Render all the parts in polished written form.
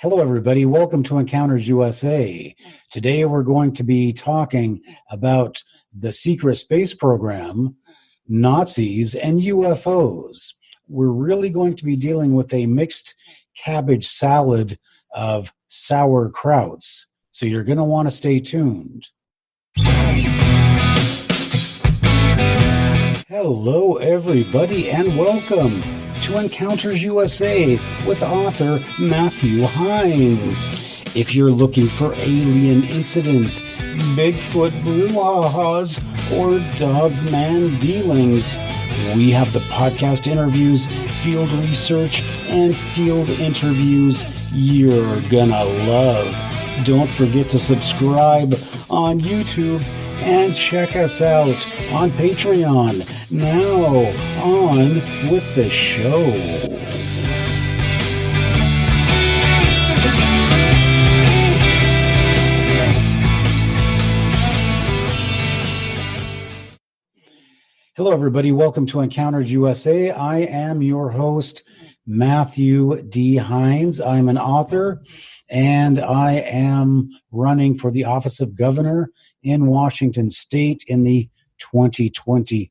Hello, everybody. Welcome to Encounters USA. Today, we're going to be talking about the secret space program, Nazis, and UFOs. We're really going to be dealing with a mixed cabbage salad of sauerkrauts. So you're going to want to stay tuned. Hello, everybody, and welcome to Encounters USA with author Matthew Hines. If you're looking for alien incidents, Bigfoot brouhahas, or dogman dealings, we have the podcast interviews, field research, and field interviews you're gonna love. Don't forget to subscribe on YouTube and check us out on Patreon. Now, on with the show. Hello, everybody. Welcome to Encounters USA. I am your host, Matthew D. Hines. I'm an author, and I am running for the office of governor in Washington State in the 2020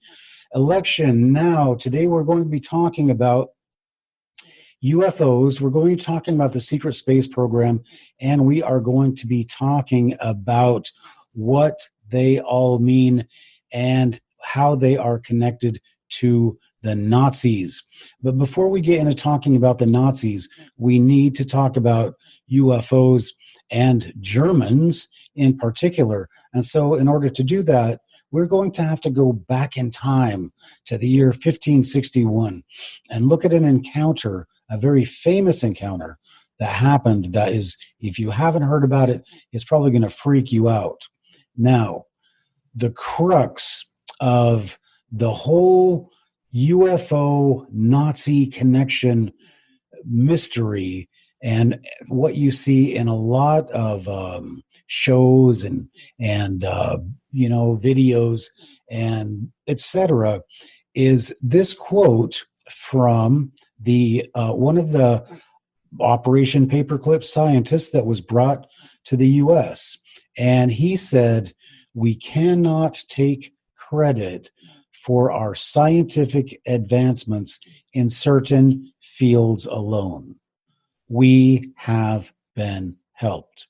election. Now, today we're going to be talking about UFOs. We're going to be talking about the secret space program, and we are going to be talking about what they all mean and how they are connected to the Nazis. But before we get into talking about the Nazis, we need to talk about UFOs and Germans in particular. And so in order to do that, we're going to have to go back in time to the year 1561 and look at an encounter, a very famous encounter that happened that is, if you haven't heard about it, it's probably going to freak you out. Now, the crux of the whole UFO Nazi connection mystery and what you see in a lot of shows and videos and etc. is this quote from the one of the Operation Paperclip scientists that was brought to the U.S. And he said, "We cannot take credit for our scientific advancements in certain fields alone. We have been helped."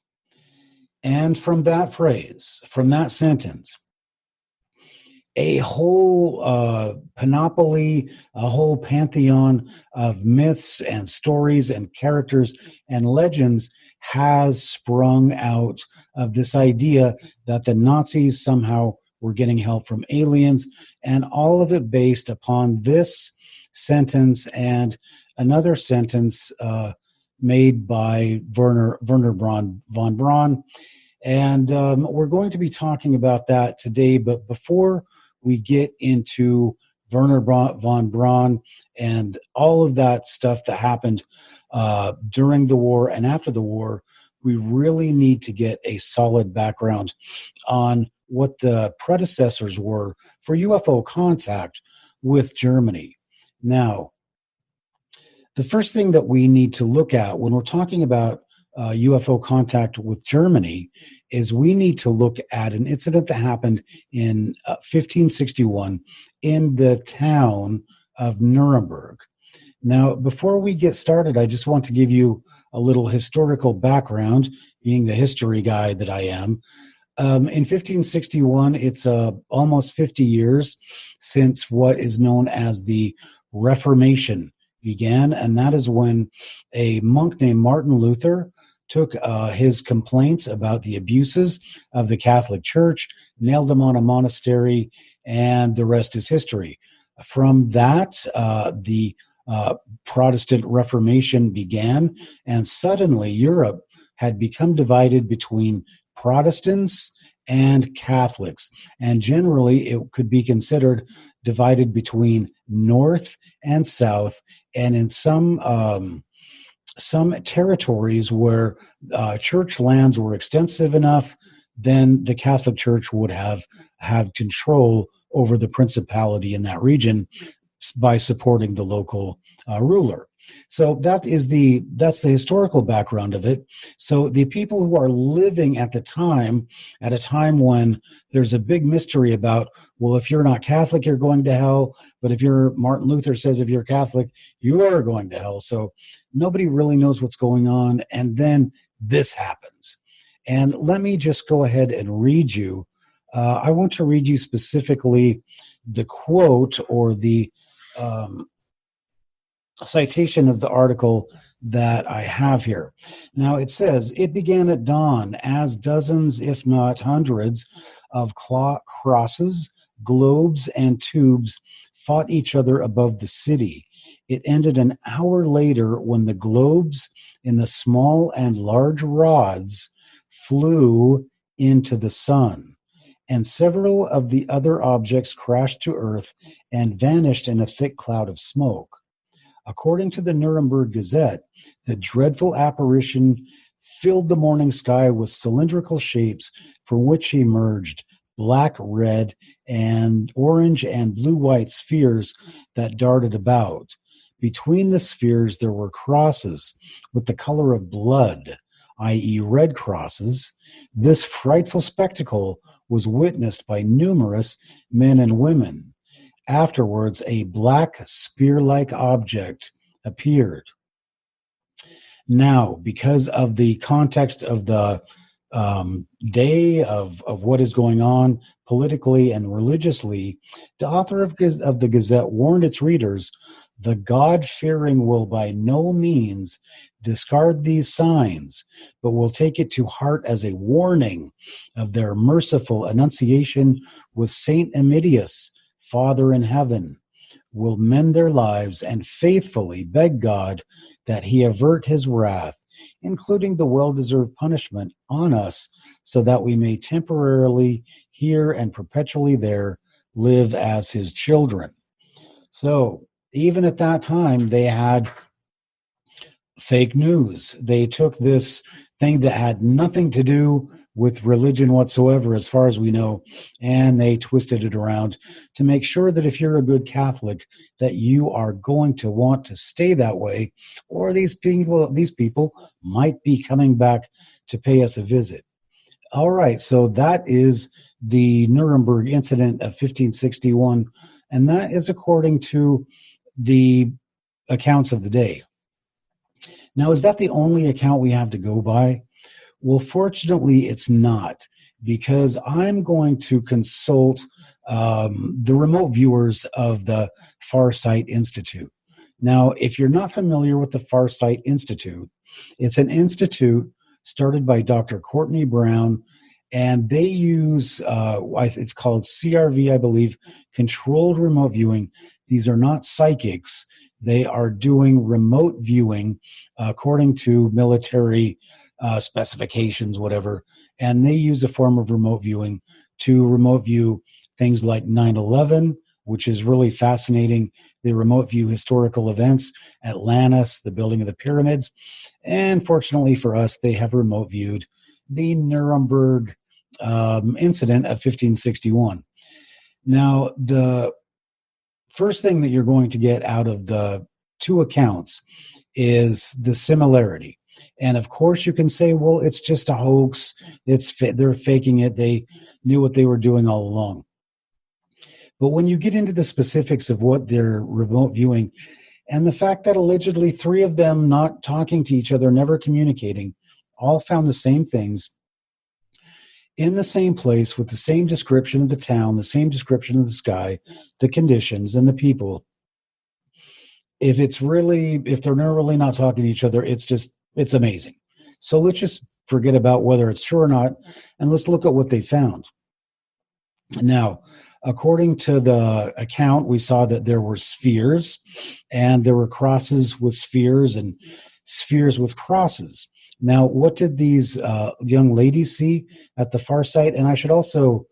And from that phrase, from that sentence, a whole panoply, a whole pantheon of myths and stories and characters and legends has sprung out of this idea that the Nazis somehow were getting help from aliens, and all of it based upon this sentence and another sentence made by Werhner von Braun. And we're going to be talking about that today. But before we get into Werhner von Braun and all of that stuff that happened during the war and after the war, we really need to get a solid background on what the predecessors were for UFO contact with Germany. Now, the first thing that we need to look at when we're talking about UFO contact with Germany is we need to look at an incident that happened in 1561 in the town of Nuremberg. Now, before we get started, I just want to give you a little historical background, being the history guy that I am. In 1561, it's almost 50 years since what is known as the Reformation began, and that is when a monk named Martin Luther took his complaints about the abuses of the Catholic Church, nailed them on a monastery, and the rest is history. From that, the Protestant Reformation began, and suddenly Europe had become divided between Protestants and Catholics, and generally it could be considered divided between North and South, and in some territories where church lands were extensive enough, then the Catholic Church would have control over the principality in that region. by supporting the local ruler. So that's the historical background of it. So the people who are living at a time when there's a big mystery about, well, if you're not Catholic, you're going to hell. But Martin Luther says, if you're Catholic, you are going to hell. So nobody really knows what's going on. And then this happens. And let me just go ahead and read you. I want to read you specifically the quote or the citation of the article that I have here. Now it says, it began at dawn as dozens, if not hundreds, of crosses, globes, and tubes fought each other above the city. It ended an hour later when the globes in the small and large rods flew into the sun, and several of the other objects crashed to earth and vanished in a thick cloud of smoke. According to the Nuremberg Gazette, the dreadful apparition filled the morning sky with cylindrical shapes from which emerged black, red, and orange and blue-white spheres that darted about. Between the spheres there were crosses with the color of blood, i.e. red crosses. This frightful spectacle was witnessed by numerous men and women. Afterwards, a black spear-like object appeared. Now, because of the context of the day of what is going on politically and religiously, the author of the Gazette warned its readers, the God-fearing will by no means discard these signs, but will take it to heart as a warning of their merciful annunciation with Saint Emitius, Father in heaven, will mend their lives and faithfully beg God that he avert his wrath, including the well-deserved punishment on us, so that we may temporarily here and perpetually there live as his children. So even at that time, they had fake news. They took this thing that had nothing to do with religion whatsoever, as far as we know, and they twisted it around to make sure that if you're a good Catholic, that you are going to want to stay that way, or these people might be coming back to pay us a visit. All right, so that is the Nuremberg Incident of 1561, and that is according to the accounts of the day. Now, is that the only account we have to go by? Well, fortunately, it's not, because I'm going to consult the remote viewers of the Farsight Institute. Now, if you're not familiar with the Farsight Institute, it's an institute started by Dr. Courtney Brown, and they use, it's called CRV, I believe, controlled remote viewing. These are not psychics. They are doing remote viewing according to military specifications, whatever. And they use a form of remote viewing to remote view things like 9/11, which is really fascinating. They remote view historical events, Atlantis, the building of the pyramids. And fortunately for us, they have remote viewed the Nuremberg incident of 1561. Now, the first thing that you're going to get out of the two accounts is the similarity. And of course you can say, well, it's just a hoax. They're faking it. They knew what they were doing all along. But when you get into the specifics of what they're remote viewing, and the fact that allegedly 3 of them not talking to each other, never communicating, all found the same things in the same place with the same description of the town, the same description of the sky, the conditions, and the people. If they're really not talking to each other, it's amazing. So let's just forget about whether it's true or not, and let's look at what they found. Now, according to the account, we saw that there were spheres, and there were crosses with spheres and spheres with crosses. Now, what did these young ladies see at the Farsight? And I should also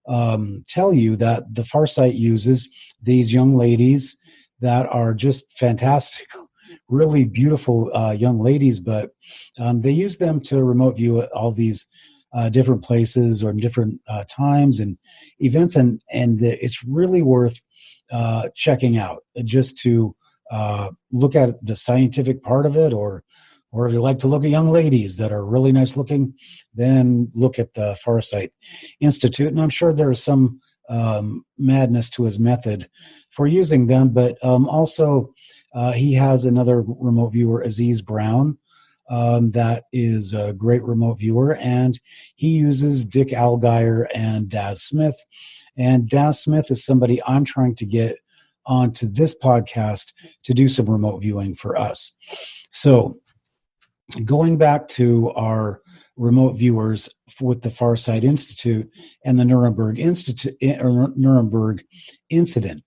tell you that the Farsight uses these young ladies that are just fantastic, really beautiful young ladies, but they use them to remote view all these different places or in different times and events, and it's really worth checking out just to look at the scientific part of it, or if you like to look at young ladies that are really nice looking, then look at the Farsight Institute. And I'm sure there's some madness to his method for using them, but also he has another remote viewer, Aziz Brown, that is a great remote viewer, and he uses Dick Algier and Daz Smith. And Daz Smith is somebody I'm trying to get onto this podcast to do some remote viewing for us. So going back to our remote viewers with the Farsight Institute and the Nuremberg Incident,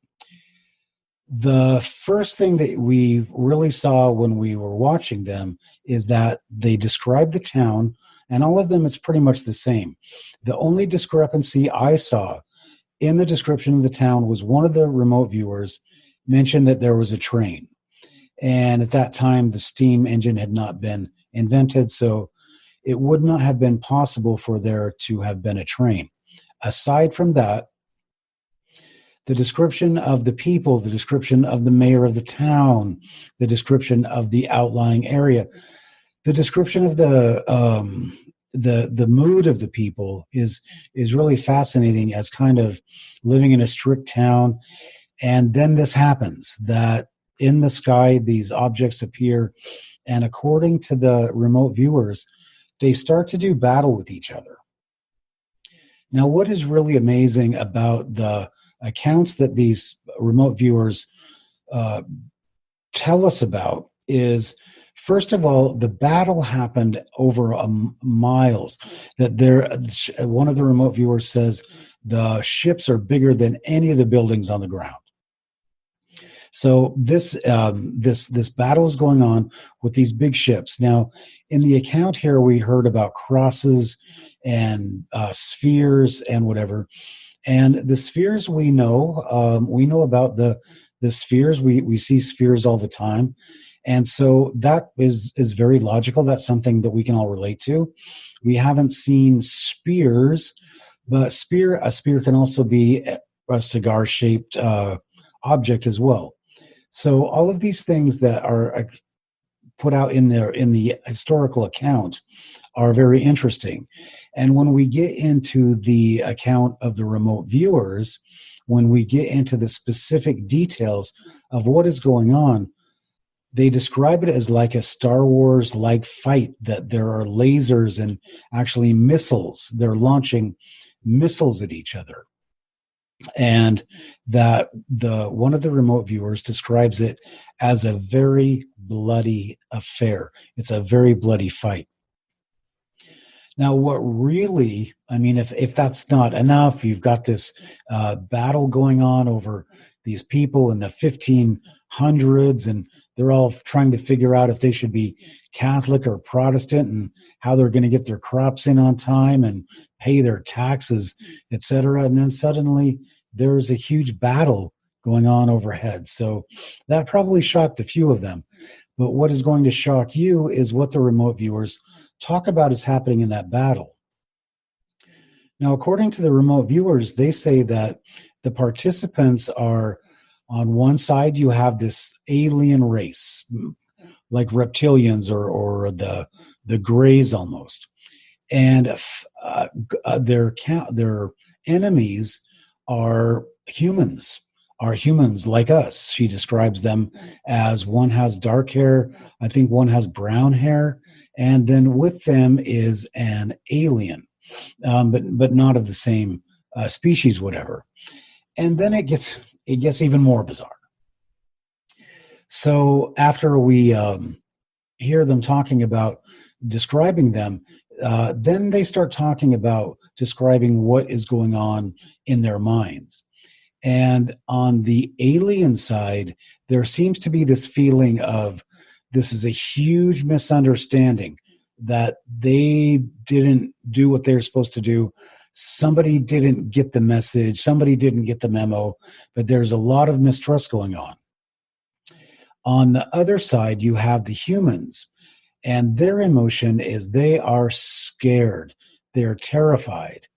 the first thing that we really saw when we were watching them is that they described the town, and all of them is pretty much the same. The only discrepancy I saw in the description of the town was one of the remote viewers mentioned that there was a train. And at that time, the steam engine had not been invented, so it would not have been possible for there to have been a train. Aside from that, the description of the people, the description of the mayor of the town, the description of the outlying area, the description of the mood of the people is really fascinating as kind of living in a strict town. And then this happens, that in the sky, these objects appear, and according to the remote viewers, they start to do battle with each other. Now, what is really amazing about the accounts that these remote viewers tell us about is, first of all, the battle happened over miles. That one of the remote viewers says the ships are bigger than any of the buildings on the ground. So this battle is going on with these big ships. Now, in the account here, we heard about crosses and spheres and whatever. And the spheres we know about the spheres. We see spheres all the time. And so that is very logical. That's something that we can all relate to. We haven't seen spears, but a spear can also be a cigar-shaped object as well. So all of these things that are put out in the historical account are very interesting. And when we get into the account of the remote viewers, when we get into the specific details of what is going on, they describe it as like a Star Wars-like fight, that there are lasers and actually missiles. They're launching missiles at each other. And that one of the remote viewers describes it as a very bloody affair. It's a very bloody fight. Now, what really, I mean, if that's not enough, you've got this battle going on over these people in the 1500s, and they're all trying to figure out if they should be Catholic or Protestant and how they're going to get their crops in on time and pay their taxes, etc. And then suddenly there's a huge battle going on overhead. So that probably shocked a few of them. But what is going to shock you is what the remote viewers talk about is happening in that battle. Now, according to the remote viewers, they say that the participants are, on one side, you have this alien race, like reptilians or the Greys almost. And their enemies are humans like us. She describes them as, one has dark hair, I think one has brown hair, and then with them is an alien, but not of the same species, whatever. And then it gets even more bizarre. So after we hear them talking about describing them, then they start talking about describing what is going on in their minds. And on the alien side, there seems to be this feeling of, this is a huge misunderstanding, that they didn't do what they're supposed to do. Somebody didn't get the message. Somebody didn't get the memo, but there's a lot of mistrust going on. On the other side, you have the humans, and their emotion is they are scared. they're terrified,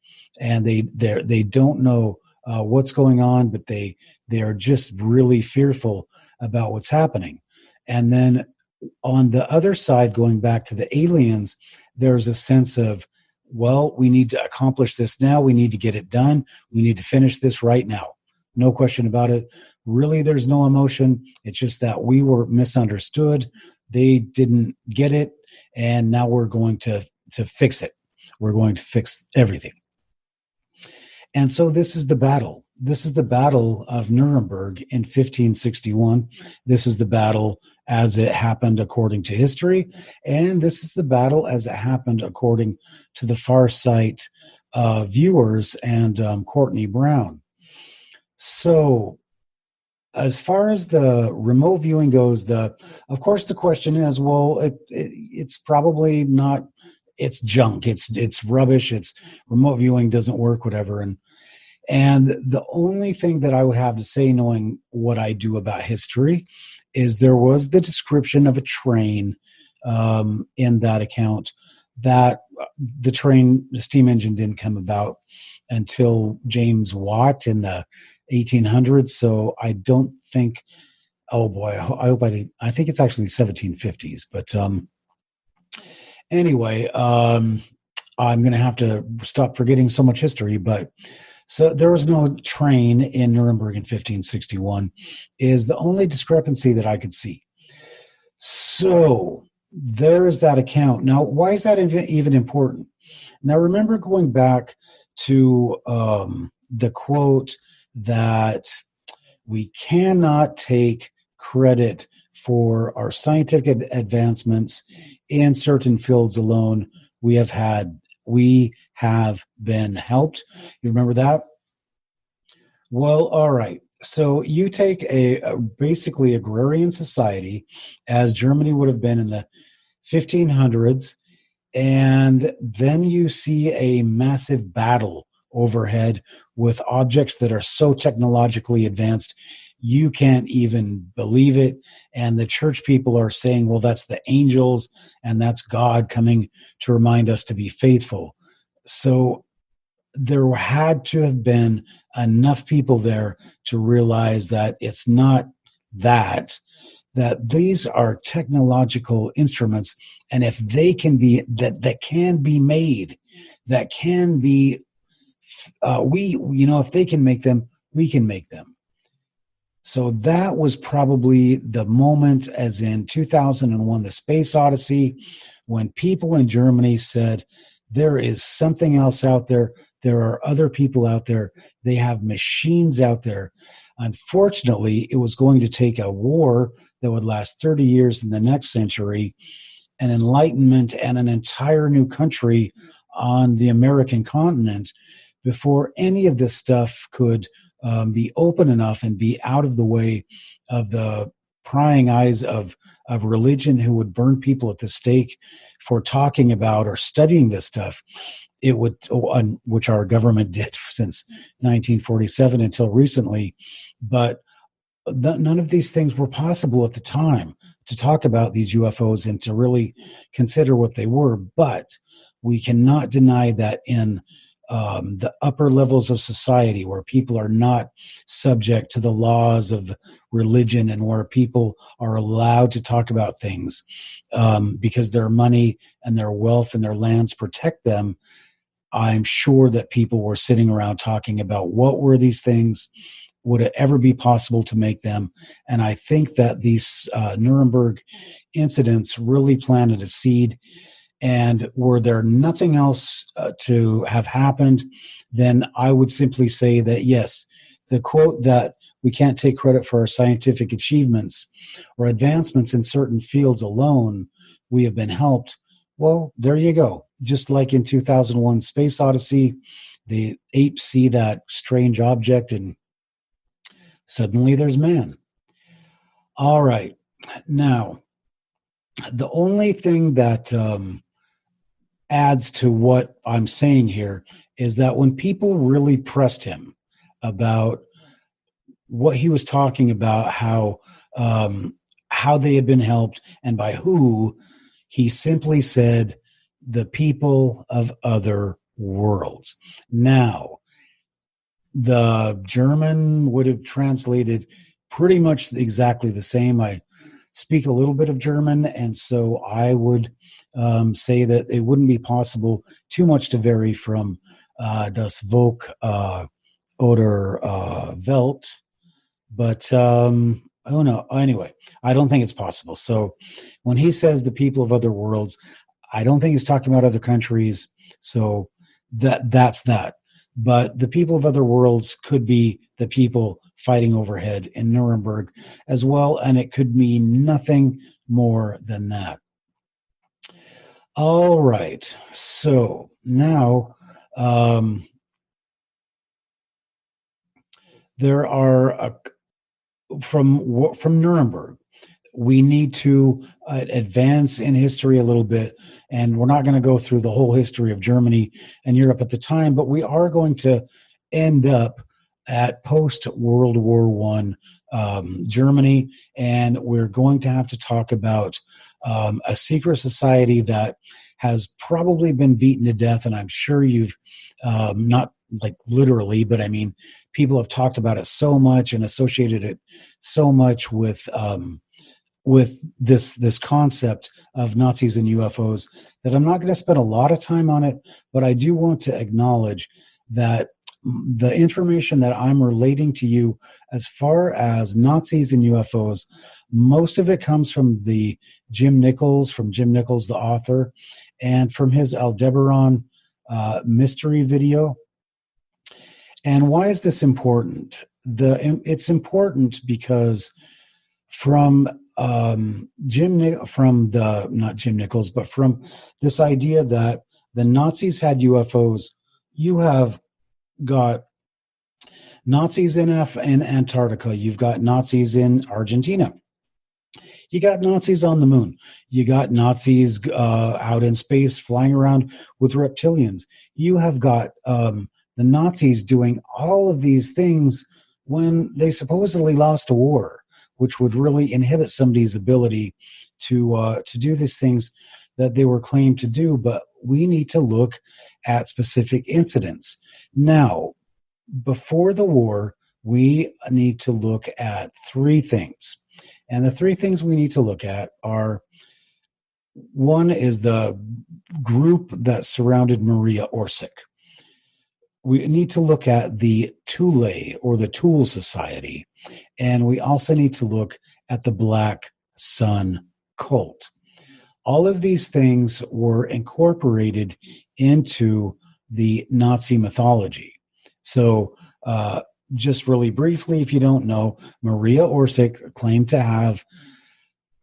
and they don't know what's going on, but they are just really fearful about what's happening. And then on the other side, going back to the aliens, there's a sense of, well, we need to accomplish this now. We need to get it done. We need to finish this right now. No question about it. Really, there's no emotion. It's just that we were misunderstood. They didn't get it. And now we're going to fix it. We're going to fix everything. And so this is the battle. This is the battle of Nuremberg in 1561. This is the battle as it happened according to history. And this is the battle as it happened according to the Farsight viewers and Courtney Brown. So as far as the remote viewing goes, of course the question is, well, it's probably not, it's junk, it's rubbish, it's remote viewing doesn't work, whatever. And the only thing that I would have to say, knowing what I do about history, is there was the description of a train in that account, that the steam engine didn't come about until James Watt in the 1800s. So I don't think, oh boy, I hope I didn't. I think it's actually 1750s. But anyway, I'm going to have to stop forgetting so much history. But so there was no train in Nuremberg in 1561 is the only discrepancy that I could see. So there is that account. Now, why is that even important? Now, remember going back to the quote that we cannot take credit for our scientific advancements in certain fields alone. We have been helped. You remember that? Well, all right. So you take a basically agrarian society, as Germany would have been in the 1500s, and then you see a massive battle overhead with objects that are so technologically advanced you can't even believe it. And the church people are saying, well, that's the angels and that's God coming to remind us to be faithful. So there had to have been enough people there to realize that it's not that these are technological instruments, and if they can be that can be made, that can be if they can make them, we can make them. So that was probably the moment, as in 2001, The Space Odyssey, when people in Germany said, there is something else out there. There are other people out there. They have machines out there. Unfortunately, it was going to take a war that would last 30 years in the next century, an enlightenment, and an entire new country on the American continent before any of this stuff could be open enough and be out of the way of the prying eyes of religion, who would burn people at the stake for talking about or studying this stuff. It would, which our government did since 1947 until recently, but none of these things were possible at the time to talk about these UFOs and to really consider what they were. But we cannot deny that in the upper levels of society, where people are not subject to the laws of religion and where people are allowed to talk about things because their money and their wealth and their lands protect them, I'm sure that people were sitting around talking about what were these things, would it ever be possible to make them? And I think that these Nuremberg incidents really planted a seed. And were there nothing else to have happened, then I would simply say that, yes, the quote that we can't take credit for our scientific achievements or advancements in certain fields alone, we have been helped. Well, there you go. Just like in 2001 Space Odyssey, the apes see that strange object and suddenly there's man. All right. Now, the only thing that adds to what I'm saying here is that when people really pressed him about what he was talking about, how they had been helped and by who, he simply said, the people of other worlds. Now, the German would have translated pretty much exactly the same. I speak a little bit of German, and so I would say that it wouldn't be possible too much to vary from das Volk oder Welt. But, oh no, anyway, I don't think it's possible. So when he says the people of other worlds, I don't think he's talking about other countries. So that's that. But the people of other worlds could be the people fighting overhead in Nuremberg as well, and it could mean nothing more than that. All right, so now there are from Nuremberg. We need to advance in history a little bit, and we're not going to go through the whole history of Germany and Europe at the time, but we are going to end up at post-World War I Germany, and we're going to have to talk about a secret society that has probably been beaten to death, and I'm sure you've not like literally, but I mean, people have talked about it so much and associated it so much with this concept of Nazis and UFOs that I'm not going to spend a lot of time on it, but I do want to acknowledge that the information that I'm relating to you as far as Nazis and UFOs, most of it comes from Jim Nichols, the author, and from his Aldebaran mystery video. And why is this important? It's important because from not Jim Nichols, but from this idea that the Nazis had UFOs, you have got Nazis in Antarctica, you've got Nazis in Argentina, you got Nazis on the moon, you got Nazis out in space flying around with reptilians, you have got the Nazis doing all of these things when they supposedly lost a war, which would really inhibit somebody's ability to do these things that they were claimed to do. But we need to look at specific incidents. Now, before the war, we need to look at three things. And the three things we need to look at are, one is the group that surrounded Maria Orsic. We need to look at the Thule or the Thule Society, and we also need to look at the Black Sun cult. All of these things were incorporated into the Nazi mythology. So just really briefly, if you don't know, Maria Orsic claimed to have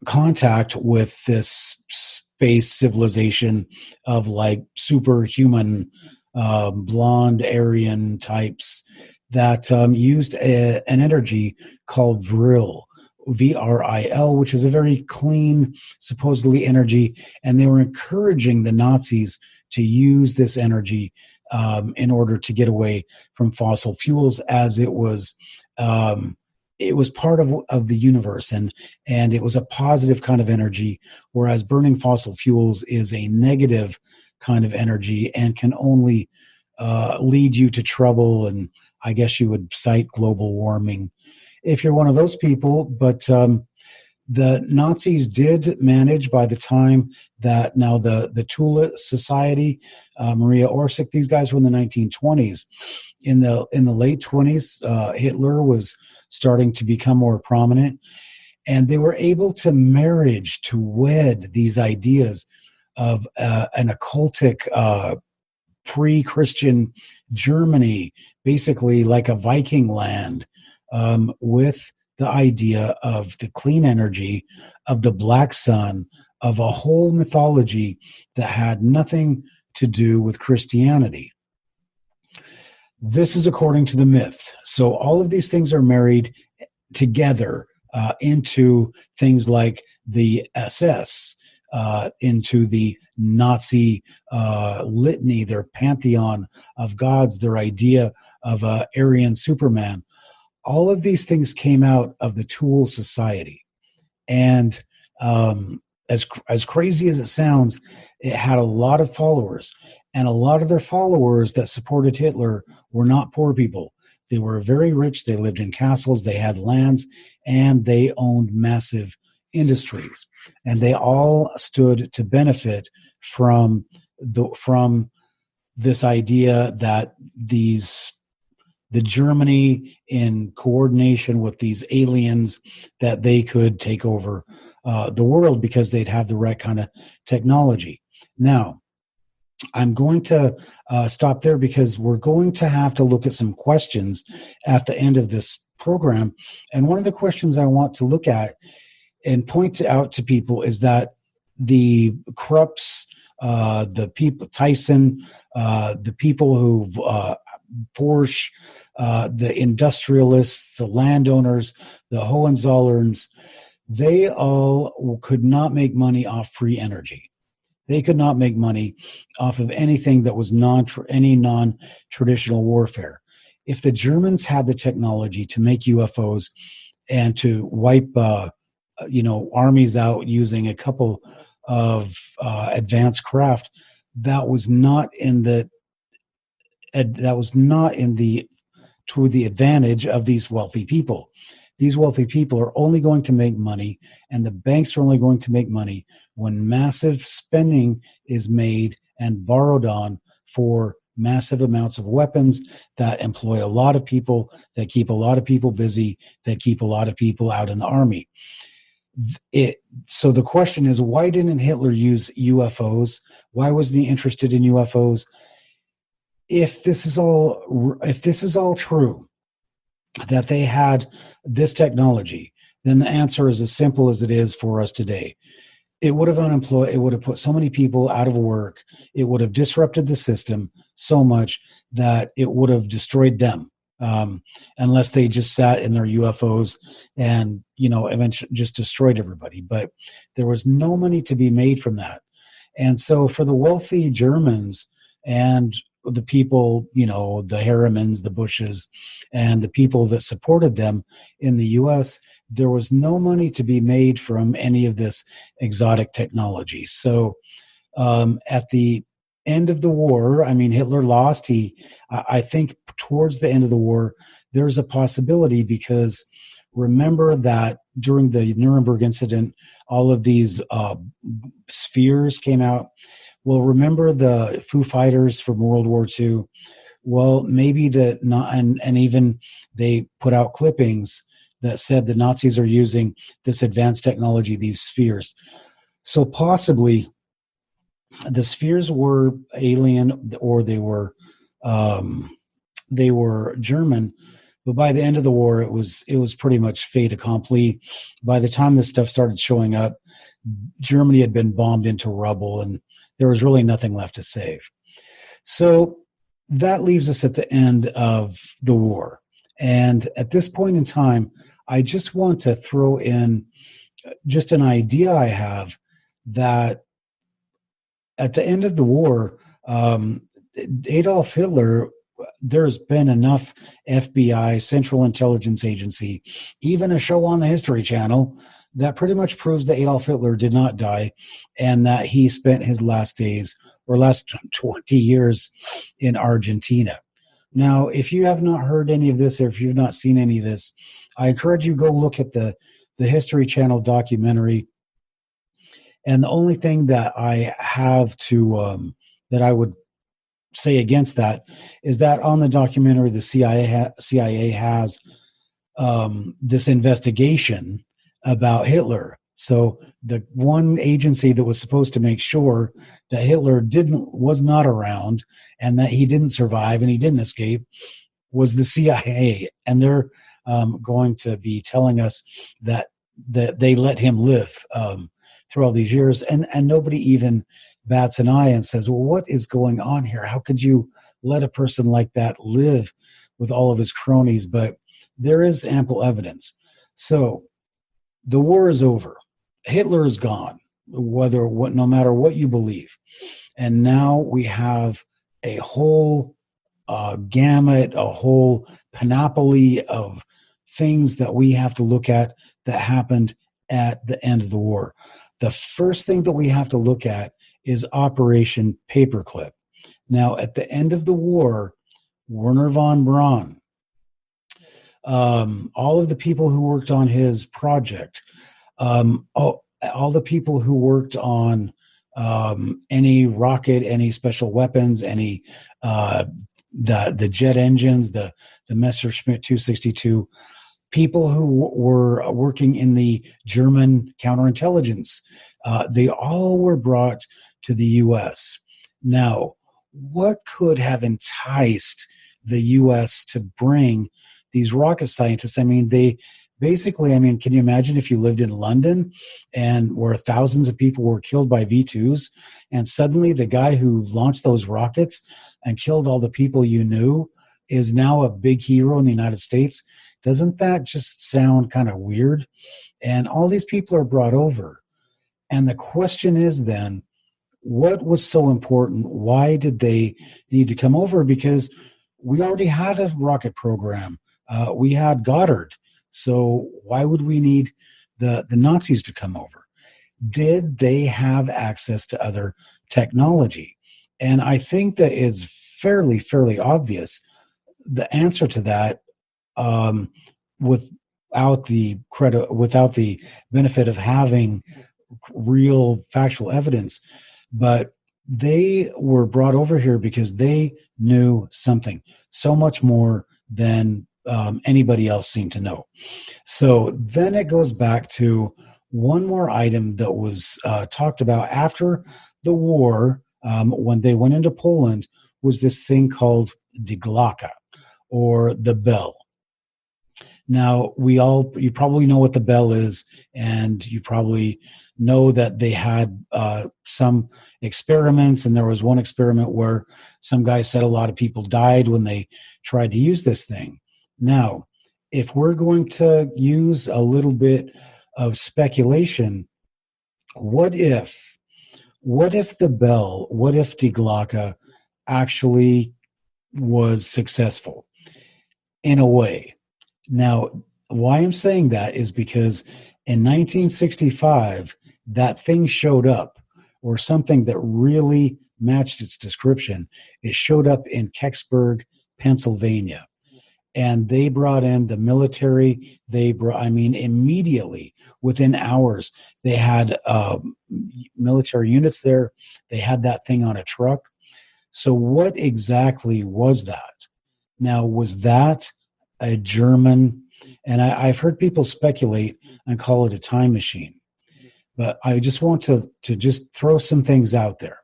contact with this space civilization of like superhuman blonde Aryan types that used an energy called vril, VRIL, which is a very clean, supposedly energy, and they were encouraging the Nazis to use this energy in order to get away from fossil fuels, as it was part of the universe, and it was a positive kind of energy, whereas burning fossil fuels is a negative kind of energy and can only lead you to trouble, and I guess you would cite global warming if you're one of those people. But the Nazis did manage, by the time that now the Thule Society, Maria Orsic, these guys were in the 1920s. In the late 20s, Hitler was starting to become more prominent, and they were able to wed these ideas of an occultic pre-Christian Germany, basically like a Viking land, with the idea of the clean energy, of the black sun, of a whole mythology that had nothing to do with Christianity. This is according to the myth. So all of these things are married together into things like the SS, into the Nazi litany, their pantheon of gods, their idea of Aryan Superman. All of these things came out of the Thule Society. And as crazy as it sounds, it had a lot of followers. And a lot of their followers that supported Hitler were not poor people. They were very rich. They lived in castles. They had lands, and they owned massive industries. And they all stood to benefit from this idea that the Germany, in coordination with these aliens, that they could take over the world because they'd have the right kind of technology. Now, I'm going to stop there because we're going to have to look at some questions at the end of this program. And one of the questions I want to look at and point out to people is that the Krups, the people, Tyson, the people who Porsche, the industrialists, the landowners, the Hohenzollerns, they all could not make money off free energy. They could not make money off of anything that was any non-traditional warfare. If the Germans had the technology to make UFOs and to wipe, armies out using a couple of advanced craft, that was not to the advantage of these wealthy people. These wealthy people are only going to make money, and the banks are only going to make money when massive spending is made and borrowed on for massive amounts of weapons that employ a lot of people, that keep a lot of people busy, that keep a lot of people out in the army. So the question is, why didn't Hitler use UFOs? Why wasn't he interested in UFOs? If this is all true, that they had this technology, then the answer is as simple as it is for us today. It would have put so many people out of work. It would have disrupted the system so much that it would have destroyed them, unless they just sat in their UFOs and, eventually just destroyed everybody. But there was no money to be made from that. And so for the wealthy Germans and the people, the Harrimans, the Bushes, and the people that supported them in the U.S., there was no money to be made from any of this exotic technology. So at the end of the war, Hitler lost. I think towards the end of the war, there's a possibility, because remember that during the Nuremberg Incident, all of these spheres came out. Well, remember the Foo Fighters from World War II? Well, maybe and even they put out clippings that said the Nazis are using this advanced technology, these spheres. So possibly the spheres were alien, or they were German. But by the end of the war, it was pretty much fait accompli. By the time this stuff started showing up, Germany had been bombed into rubble, and there was really nothing left to save. So that leaves us at the end of the war. And at this point in time, I just want to throw in just an idea I have, that at the end of the war, Adolf Hitler, there's been enough FBI, Central Intelligence Agency, even a show on the History Channel that pretty much proves that Adolf Hitler did not die, and that he spent his last days, or last 20 years, in Argentina. Now, if you have not heard any of this, or if you've not seen any of this, I encourage you to go look at the History Channel documentary. And the only thing that I have to, that I would say against that, is that on the documentary, the CIA has this investigation about Hitler. So the one agency that was supposed to make sure that Hitler was not around, and that he didn't survive and he didn't escape, was the CIA. And they're going to be telling us that they let him live through all these years, and nobody even bats an eye and says, well, what is going on here? How could you let a person like that live with all of his cronies? But there is ample evidence. So the war is over. Hitler is gone, no matter what you believe. And now we have a whole gamut, a whole panoply of things that we have to look at that happened at the end of the war. The first thing that we have to look at is Operation Paperclip. Now, at the end of the war, Werhner von Braun, all of the people who worked on his project, all the people who worked on any rocket, any special weapons, any the jet engines, the Messerschmitt 262, people who were working in the German counterintelligence, they all were brought to the U.S. Now, what could have enticed the U.S. to bring these rocket scientists? I mean, they basically, I mean, can you imagine if you lived in London and where thousands of people were killed by V2s, and suddenly the guy who launched those rockets and killed all the people you knew is now a big hero in the United States? Doesn't that just sound kind of weird? And all these people are brought over. And the question is then, what was so important? Why did they need to come over? Because we already had a rocket program. We had Goddard. So why would we need the Nazis to come over? Did they have access to other technology? And I think that is fairly obvious. The answer to that, without the benefit of having real factual evidence, but they were brought over here because they knew something so much more than anybody else seemed to know. So then it goes back to one more item that was talked about after the war, when they went into Poland, was this thing called die Glocke, or the bell. Now, you probably know what the bell is, and you probably know that they had some experiments, and there was one experiment where some guy said a lot of people died when they tried to use this thing. Now, if we're going to use a little bit of speculation, what if the bell, what if die Glocke actually was successful in a way? Now, why I'm saying that is because in 1965, that thing showed up, or something that really matched its description. It showed up in Kecksburg, Pennsylvania. And they brought in the military. Immediately, within hours, they had military units there. They had that thing on a truck. So what exactly was that? Now, was that a German? And I've heard people speculate and call it a time machine. But I just want to just throw some things out there.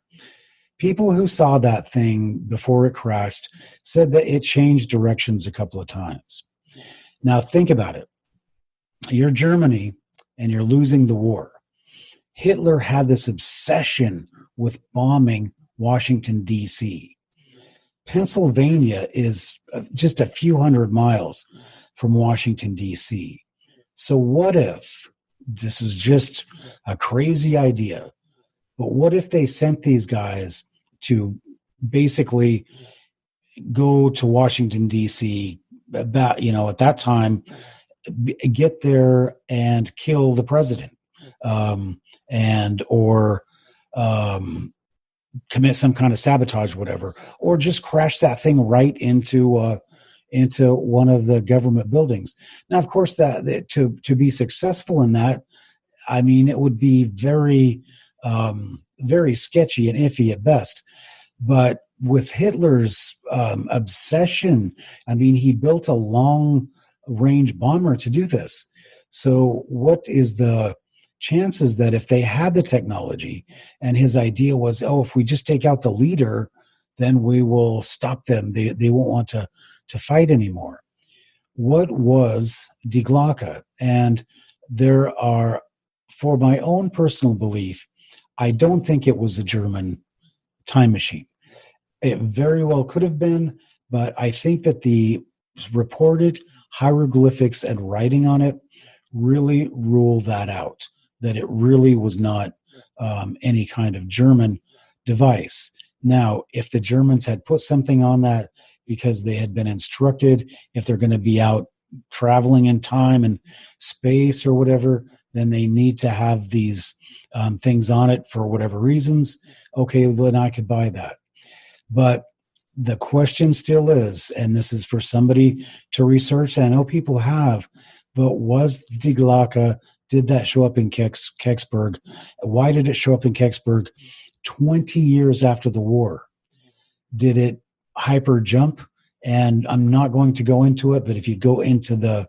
People who saw that thing before it crashed said that it changed directions a couple of times. Now, think about it. You're Germany, and you're losing the war. Hitler had this obsession with bombing Washington, D.C. Pennsylvania is just a few hundred miles from Washington, D.C. So what if, this is just a crazy idea, but what if they sent these guys to basically go to Washington, D.C., about, at that time, get there and kill the president, or commit some kind of sabotage, whatever, or just crash that thing right into one of the government buildings. Now, of course, that to be successful in that, I mean, it would be very, very sketchy and iffy at best. But with Hitler's obsession, I mean, he built a long-range bomber to do this. So what is the chances that if they had the technology, and his idea was, if we just take out the leader, then we will stop them. They won't want to fight anymore. What was die Glocke? And there are, for my own personal belief, I don't think it was a German time machine. It very well could have been, but I think that the reported hieroglyphics and writing on it really rule that out, that it really was not any kind of German device. Now, if the Germans had put something on that because they had been instructed, if they're going to be out traveling in time and space or whatever, then they need to have these things on it for whatever reasons. Okay, then I could buy that. But the question still is, and this is for somebody to research, and I know people have, but was Die Glocke, did that show up in Kecksburg? Why did it show up in Kecksburg 20 years after the war? Did it hyper jump? And I'm not going to go into it, but if you go into the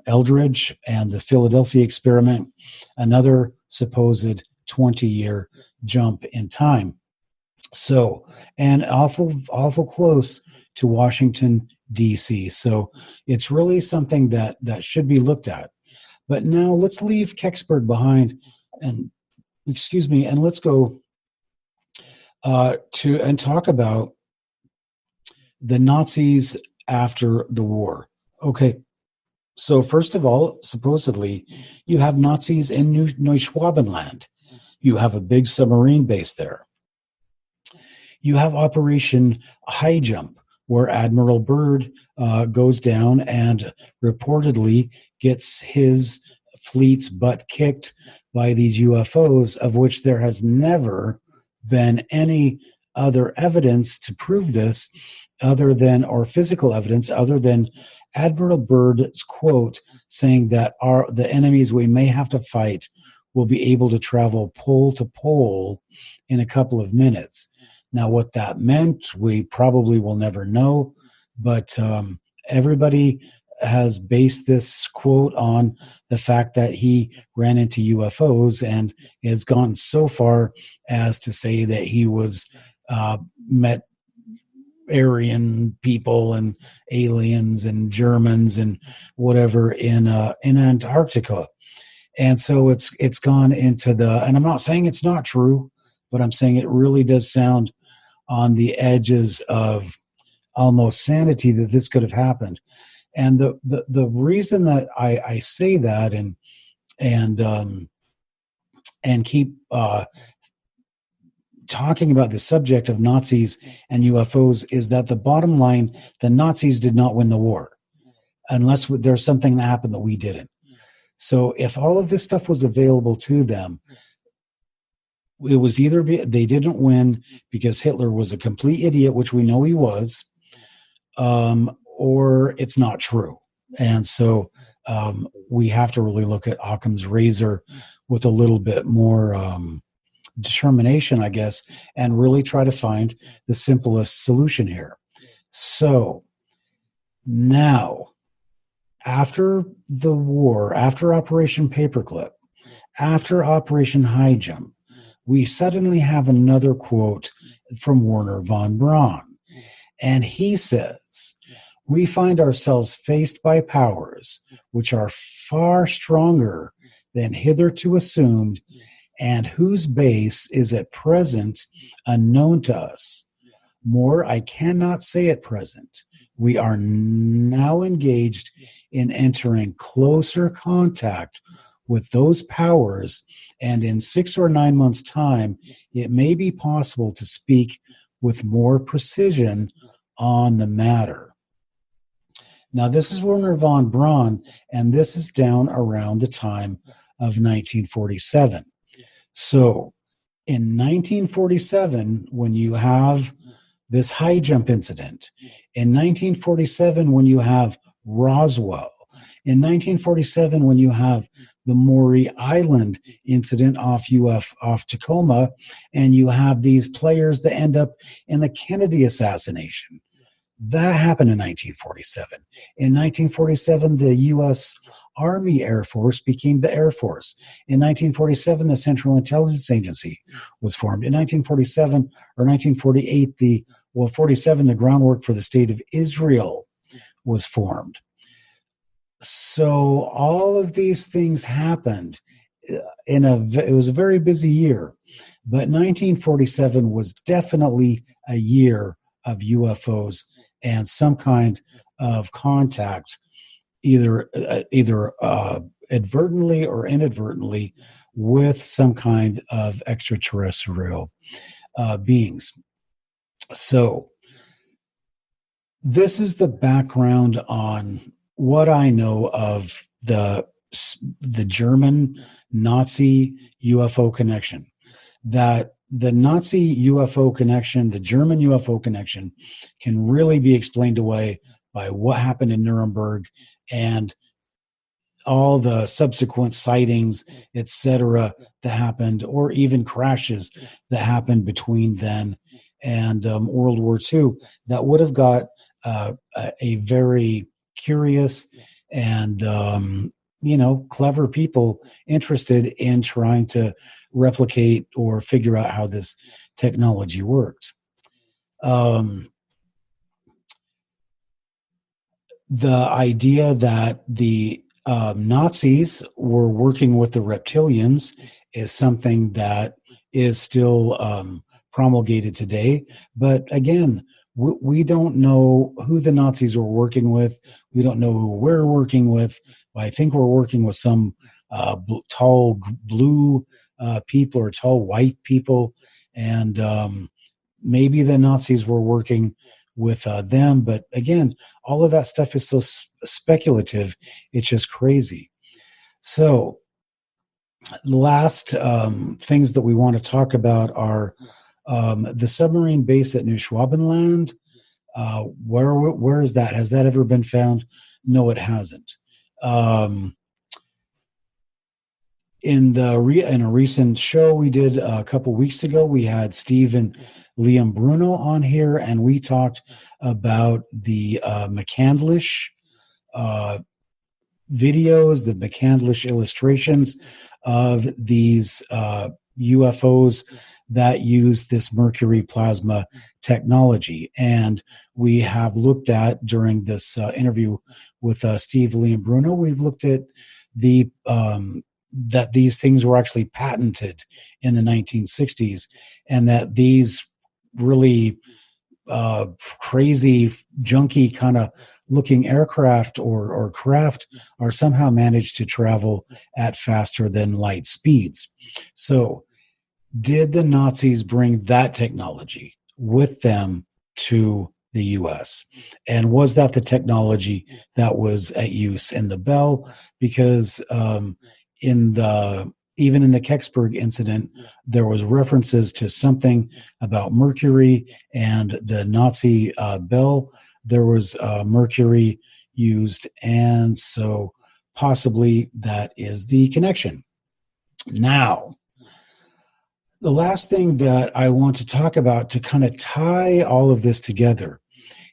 Eldridge and the Philadelphia experiment, another supposed 20-year jump in time. So, and awful close to Washington, D.C. So it's really something that should be looked at. But now let's leave Kecksburg behind and let's go and talk about the Nazis after the war. Okay. So first of all, supposedly you have Nazis in Neuschwabenland. You have a big submarine base there. You have Operation High Jump, where Admiral Byrd goes down and reportedly gets his fleet's butt kicked by these UFOs, of which there has never been any other evidence to prove this or physical evidence other than Admiral Byrd's quote saying that the enemies we may have to fight will be able to travel pole to pole in a couple of minutes. Now, what that meant, we probably will never know, but everybody has based this quote on the fact that he ran into UFOs and has gone so far as to say that he was met Aryan people and aliens and Germans and whatever in Antarctica. And so it's gone into and I'm not saying it's not true, but I'm saying it really does sound on the edges of almost sanity that this could have happened. And the reason that I say that and keep talking about the subject of Nazis and UFOs is that the bottom line, the Nazis did not win the war unless there's something that happened that we didn't. So if all of this stuff was available to them, it was either they didn't win because Hitler was a complete idiot, which we know he was, or it's not true. And so we have to really look at Occam's razor with a little bit more determination, I guess, and really try to find the simplest solution here. So now, after the war, after Operation Paperclip, after Operation High Jump, we suddenly have another quote from Werhner von Braun. And he says, "We find ourselves faced by powers which are far stronger than hitherto assumed and whose base is at present unknown to us. More, I cannot say at present. We are now engaged in entering closer contact with those powers, and in 6 or 9 months' time, it may be possible to speak with more precision on the matter." Now, this is Werhner von Braun, and this is down around the time of 1947. So, in 1947, when you have this high jump incident, in 1947, when you have Roswell, in 1947, when you have the Maury Island incident off Tacoma, and you have these players that end up in the Kennedy assassination. That happened in 1947. In 1947, the U.S. Army Air Force became the Air Force. In 1947, the Central Intelligence Agency was formed. In 1947 or 1948, 47, the groundwork for the State of Israel was formed. So all of these things happened it was a very busy year, but 1947 was definitely a year of UFOs and some kind of contact, either advertently or inadvertently, with some kind of extraterrestrial beings. So this is the background on what I know of the German Nazi UFO connection. That the Nazi UFO connection, the German UFO connection, can really be explained away by what happened in Nuremberg and all the subsequent sightings, etc., that happened, or even crashes that happened between then and World War II, that would have got a very curious and clever people interested in trying to replicate or figure out how this technology worked. The idea that the Nazis were working with the reptilians is something that is still promulgated today. But again, we don't know who the Nazis were working with. We don't know who we're working with. I think we're working with some tall blue people or tall white people. And maybe the Nazis were working with them. But again, all of that stuff is so speculative. It's just crazy. So the last things that we want to talk about are the submarine base at New Schwabenland. Where is that? Has that ever been found? No, it hasn't. In a recent show we did a couple weeks ago, we had Steve and Liam Bruno on here, and we talked about the McCandlish videos, the McCandlish illustrations of these UFOs that use this mercury plasma technology. And we have looked at, during this interview with Steve, Liam Bruno, we've looked at the that these things were actually patented in the 1960s, and that these really crazy, junky kind of looking aircraft or craft are somehow managed to travel at faster than light speeds. So did the Nazis bring that technology with them to the U.S.? And was that the that was at use in the Bell? Because even in the Kecksburg incident, there was references to something about mercury, and the Nazi Bell, there was mercury used, and so possibly that is the connection. Now, the last thing that I want to talk about to kind of tie all of this together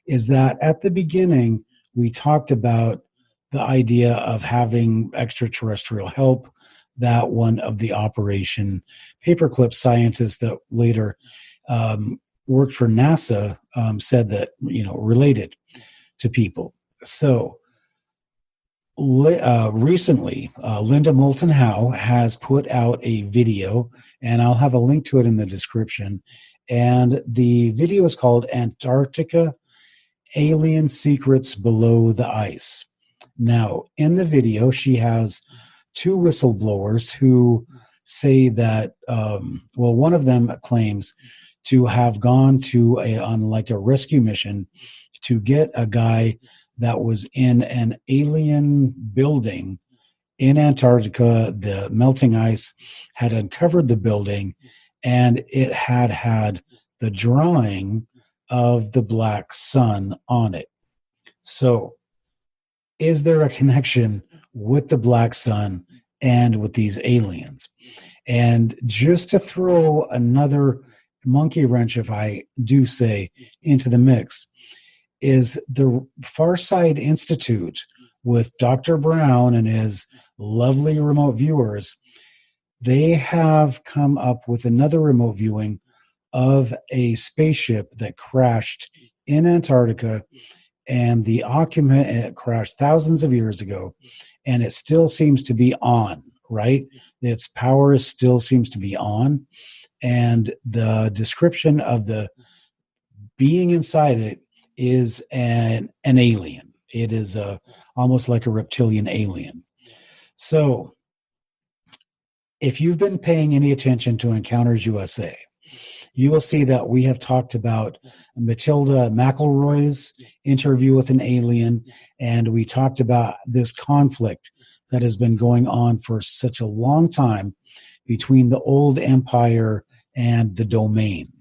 is that at the beginning, we talked about the idea of having extraterrestrial help, that one of the Operation Paperclip scientists that later worked for NASA said that, related to people. So recently, Linda Moulton Howe has put out a video, and I'll have a link to it in the description. And the video is called Antarctica: Alien Secrets Below the Ice. Now, in the video, she has two whistleblowers who say that, one of them claims to have gone on a rescue mission to get a guy that was in an alien building in Antarctica. The melting ice had uncovered the building, and it had the drawing of the black sun on it. So, is there a connection with the black sun and with these aliens? And just to throw another monkey wrench, if I do say, into the mix, is the Farsight Institute with Dr. Brown and his lovely remote viewers. They have come up with another remote viewing of a spaceship that crashed in Antarctica, and the occupant crashed thousands of years ago, and it still seems to be on, right? Its power still seems to be on, and the description of the being inside it is an alien. It is almost like a reptilian alien. So if you've been paying any attention to Encounters USA, you will see that we have talked about Matilda McElroy's interview with an alien, and we talked about this conflict that has been going on for such a long time between the old empire and the domain.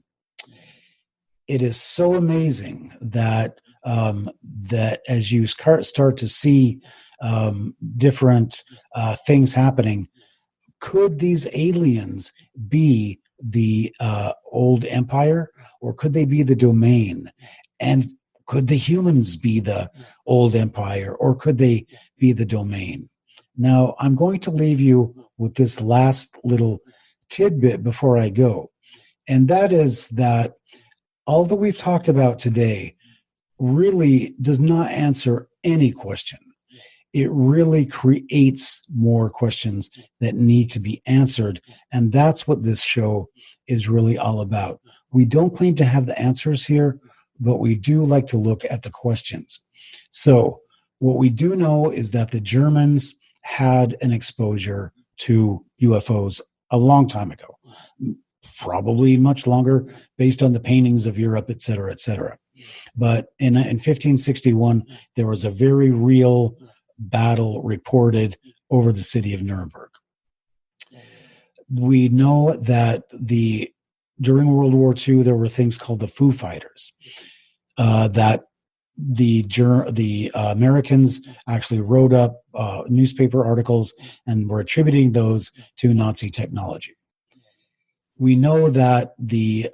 It is so amazing that that as you start to see different things happening, could these aliens be the old empire, or could they be the domain? And could the humans be the old empire, or could they be the domain? Now, I'm going to leave you with this last little tidbit before I go, and that is that all that we've talked about today really does not answer any question. It really creates more questions that need to be answered. And that's what this show is really all about. We don't claim to have the answers here, but we do like to look at the questions. So what we do know is that the Germans had an exposure to UFOs a long time ago, probably much longer based on the paintings of Europe, et cetera, et cetera. But in 1561, there was a very real battle reported over the city of Nuremberg. We know that during World War II, there were things called the Foo Fighters, that the Americans actually wrote up newspaper articles and were attributing those to Nazi technology. We know that the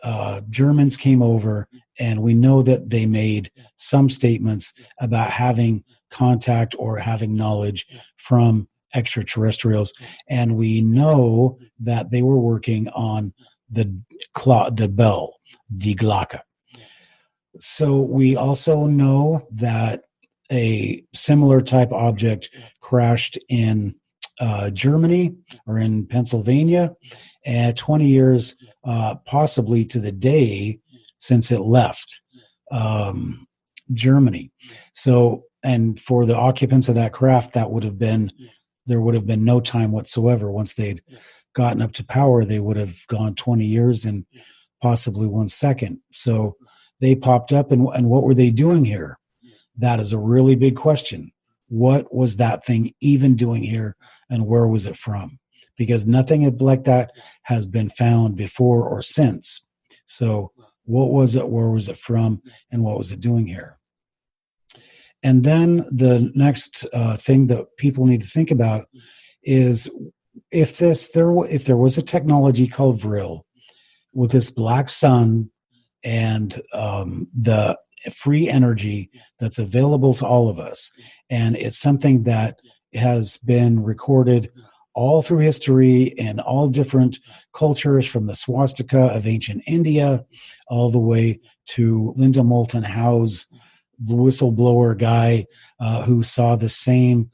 Germans came over, and we know that they made some statements about having contact or having knowledge from extraterrestrials, and we know that they were working on the bell, die Glocke. So we also know that a similar type object crashed in Germany or in Pennsylvania, and 20 years possibly to the day since it left Germany. So, and for the occupants of that craft, there would have been no time whatsoever. Once they'd gotten up to power, they would have gone 20 years and possibly 1 second. So they popped up, and what were they doing here? That is a really big question. What was that thing even doing here, and where was it from? Because nothing like that has been found before or since. So what was it, where was it from, and what was it doing here? And then the next thing that people need to think about is if there was a technology called Vril with this black sun and the free energy that's available to all of us, and it's something that has been recorded all through history in all different cultures, from the swastika of ancient India all the way to Linda Moulton Howe's whistleblower guy who saw the same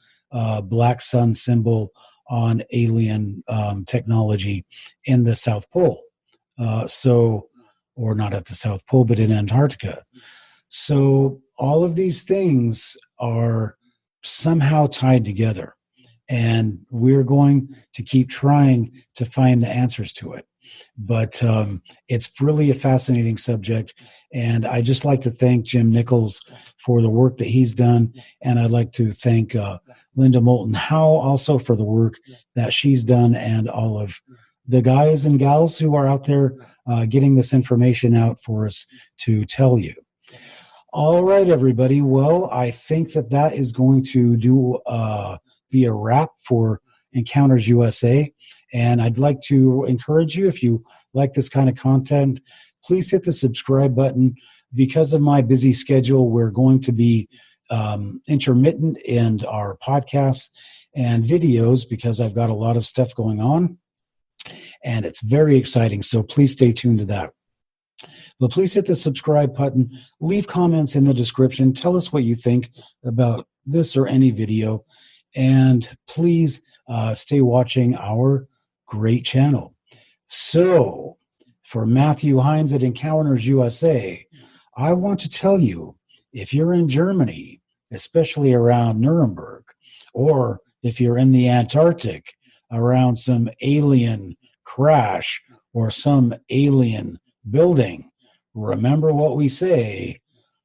black sun symbol on alien technology in the South Pole. Or not at the South Pole, but in Antarctica. So all of these things are somehow tied together, and we're going to keep trying to find the answers to it. But it's really a fascinating subject, and I just like to thank Jim Nichols for the work that he's done, and I'd like to thank Linda Moulton Howe also for the work that she's done, and all of the guys and gals who are out there getting this information out for us to tell you. All right, everybody. Well, I think that is going to be a wrap for Encounters USA. And I'd like to encourage you, if you like this kind of content, please hit the subscribe button. Because of my busy schedule, we're going to be intermittent in our podcasts and videos because I've got a lot of stuff going on. And it's very exciting, so please stay tuned to that. But please hit the subscribe button, leave comments in the description, tell us what you think about this or any video, and please stay watching our great channel. So, for Matthew Hines at Encounters USA, I want to tell you, if you're in Germany, especially around Nuremberg, or if you're in the Antarctic around some alien crash or some alien building, remember what we say: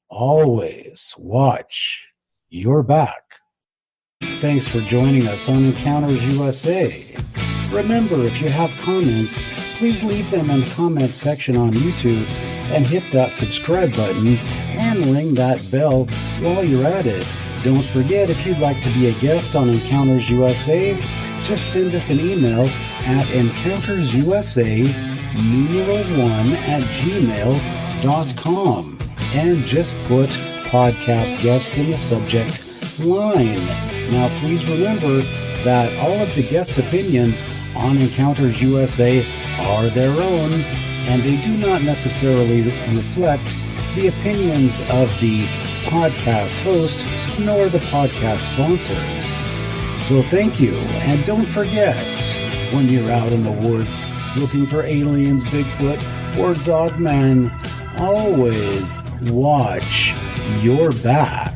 always watch your back. Thanks for joining us on Encounters USA. Remember, if you have comments, please leave them in the comment section on YouTube and hit that subscribe button and ring that bell while you're at it. Don't forget, if you'd like to be a guest on Encounters USA, just send us an email at encountersusa1@gmail.com and just put podcast guest in the subject line. Now, please remember that all of the guests' opinions on Encounters USA are their own, and they do not necessarily reflect the opinions of the podcast host nor the podcast sponsors. So thank you, and don't forget, when you're out in the woods looking for aliens, Bigfoot, or Dogman, always watch your back.